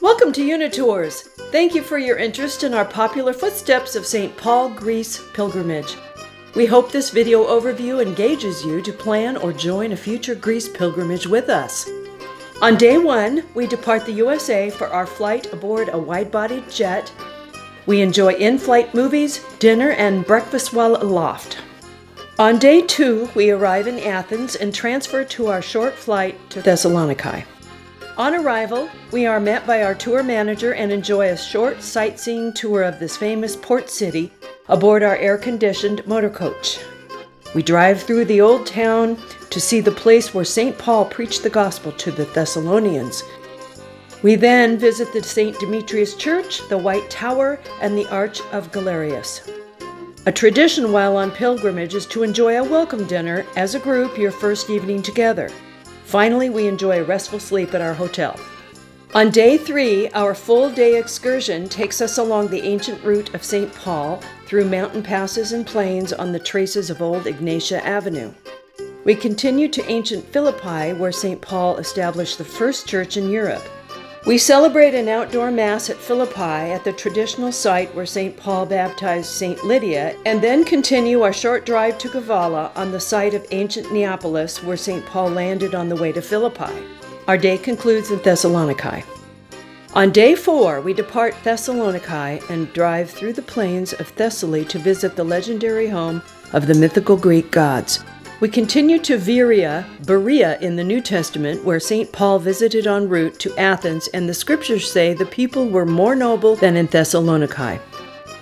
Welcome to Unitours. Thank you for your interest in our popular Footsteps of St. Paul, Greece pilgrimage. We hope this video overview engages you to plan or join a future Greece pilgrimage with us. On day 1, we depart the USA for our flight aboard a wide-bodied jet. We enjoy in-flight movies, dinner, and breakfast while aloft. On day 2, we arrive in Athens and transfer to our short flight to Thessaloniki. On arrival, we are met by our tour manager and enjoy a short sightseeing tour of this famous port city aboard our air-conditioned motor coach. We drive through the old town to see the place where St. Paul preached the gospel to the Thessalonians. We then visit the St. Demetrius Church, the White Tower, and the Arch of Galerius. A tradition while on pilgrimage is to enjoy a welcome dinner as a group your first evening together. Finally, we enjoy a restful sleep at our hotel. On day 3, our full-day excursion takes us along the ancient route of St. Paul through mountain passes and plains on the traces of old Ignatia Avenue. We continue to ancient Philippi, where St. Paul established the first church in Europe. We celebrate an outdoor mass at Philippi at the traditional site where St. Paul baptized St. Lydia, and then continue our short drive to Kavala on the site of ancient Neapolis where St. Paul landed on the way to Philippi. Our day concludes in Thessaloniki. On day 4, we depart Thessaloniki and drive through the plains of Thessaly to visit the legendary home of the mythical Greek gods. We continue to Berea in the New Testament, where St. Paul visited en route to Athens, and the scriptures say the people were more noble than in Thessaloniki.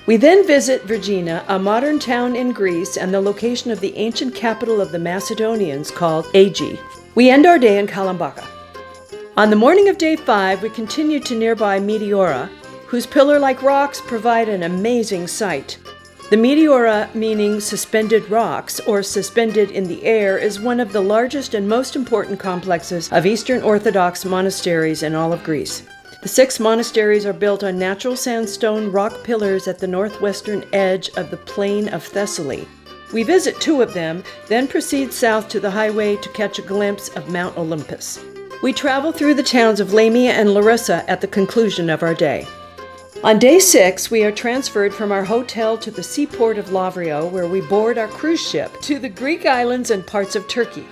We then visit Vergina, a modern town in Greece and the location of the ancient capital of the Macedonians called Aegi. We end our day in Kalambaka. On the morning of day 5, we continue to nearby Meteora, whose pillar-like rocks provide an amazing sight. The Meteora, meaning suspended rocks or suspended in the air, is one of the largest and most important complexes of Eastern Orthodox monasteries in all of Greece. The 6 monasteries are built on natural sandstone rock pillars at the northwestern edge of the plain of Thessaly. We visit 2 of them, then proceed south to the highway to catch a glimpse of Mount Olympus. We travel through the towns of Lamia and Larissa at the conclusion of our day. On day 6, we are transferred from our hotel to the seaport of Lavrio, where we board our cruise ship to the Greek islands and parts of Turkey.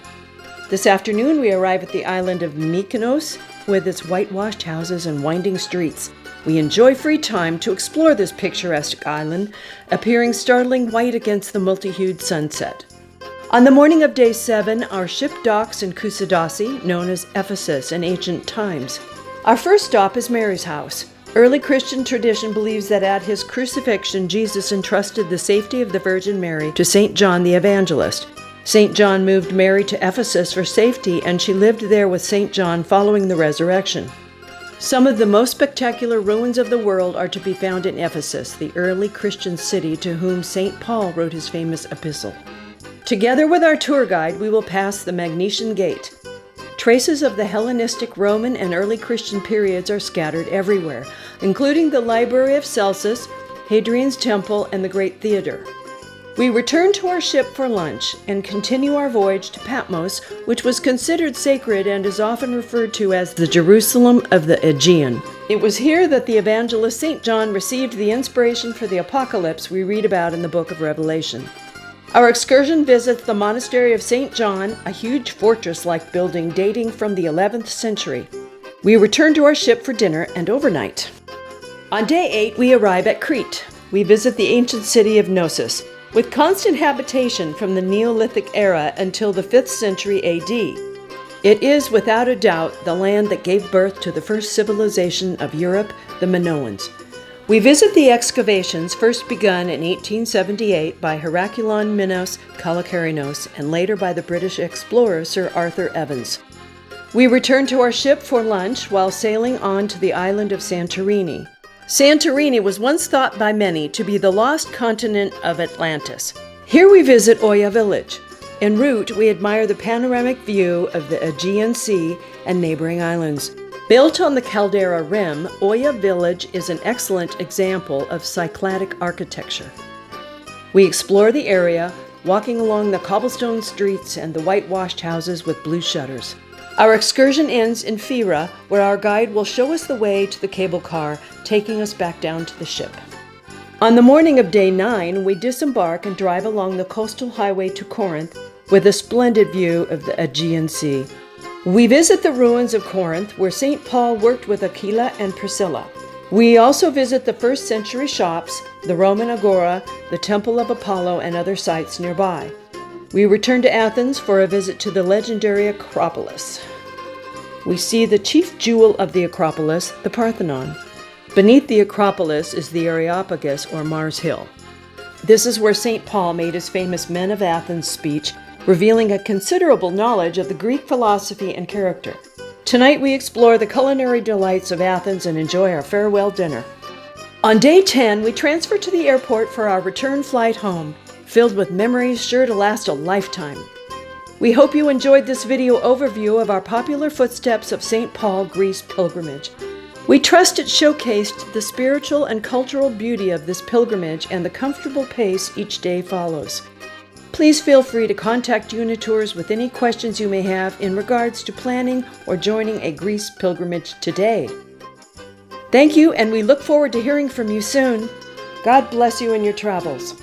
This afternoon, we arrive at the island of Mykonos, with its whitewashed houses and winding streets. We enjoy free time to explore this picturesque island, appearing startling white against the multi-hued sunset. On the morning of day 7, our ship docks in Kusadasi, known as Ephesus in ancient times. Our first stop is Mary's house. Early Christian tradition believes that at his crucifixion, Jesus entrusted the safety of the Virgin Mary to St. John the Evangelist. St. John moved Mary to Ephesus for safety, and she lived there with St. John following the resurrection. Some of the most spectacular ruins of the world are to be found in Ephesus, the early Christian city to whom St. Paul wrote his famous epistle. Together with our tour guide, we will pass the Magnesian Gate. Traces of the Hellenistic, Roman, and early Christian periods are scattered everywhere, including the Library of Celsus, Hadrian's Temple, and the Great Theater. We return to our ship for lunch and continue our voyage to Patmos, which was considered sacred and is often referred to as the Jerusalem of the Aegean. It was here that the evangelist St. John received the inspiration for the apocalypse we read about in the book of Revelation. Our excursion visits the monastery of St. John, a huge fortress-like building dating from the 11th century. We return to our ship for dinner and overnight. On day 8, we arrive at Crete. We visit the ancient city of Knossos, with constant habitation from the Neolithic era until the 5th century AD. It is, without a doubt, the land that gave birth to the first civilization of Europe, the Minoans. We visit the excavations first begun in 1878 by Herculon Minos Kalakarinos and later by the British explorer Sir Arthur Evans. We return to our ship for lunch while sailing on to the island of Santorini. Santorini was once thought by many to be the lost continent of Atlantis. Here we visit Oia village. En route, we admire the panoramic view of the Aegean Sea and neighboring islands. Built on the caldera rim, Oia village is an excellent example of Cycladic architecture. We explore the area, walking along the cobblestone streets and the whitewashed houses with blue shutters. Our excursion ends in Fira, where our guide will show us the way to the cable car, taking us back down to the ship. On the morning of day 9, we disembark and drive along the coastal highway to Corinth with a splendid view of the Aegean Sea. We visit the ruins of Corinth, where St. Paul worked with Aquila and Priscilla. We also visit the first century shops, the Roman Agora, the Temple of Apollo, and other sites nearby. We return to Athens for a visit to the legendary Acropolis. We see the chief jewel of the Acropolis, the Parthenon. Beneath the Acropolis is the Areopagus, or Mars Hill. This is where St. Paul made his famous Men of Athens speech, revealing a considerable knowledge of the Greek philosophy and character. Tonight we explore the culinary delights of Athens and enjoy our farewell dinner. On day 10, we transfer to the airport for our return flight home, filled with memories sure to last a lifetime. We hope you enjoyed this video overview of our popular Footsteps of St. Paul, Greece pilgrimage. We trust it showcased the spiritual and cultural beauty of this pilgrimage and the comfortable pace each day follows. Please feel free to contact Unitours with any questions you may have in regards to planning or joining a Greece pilgrimage today. Thank you, and we look forward to hearing from you soon. God bless you in your travels.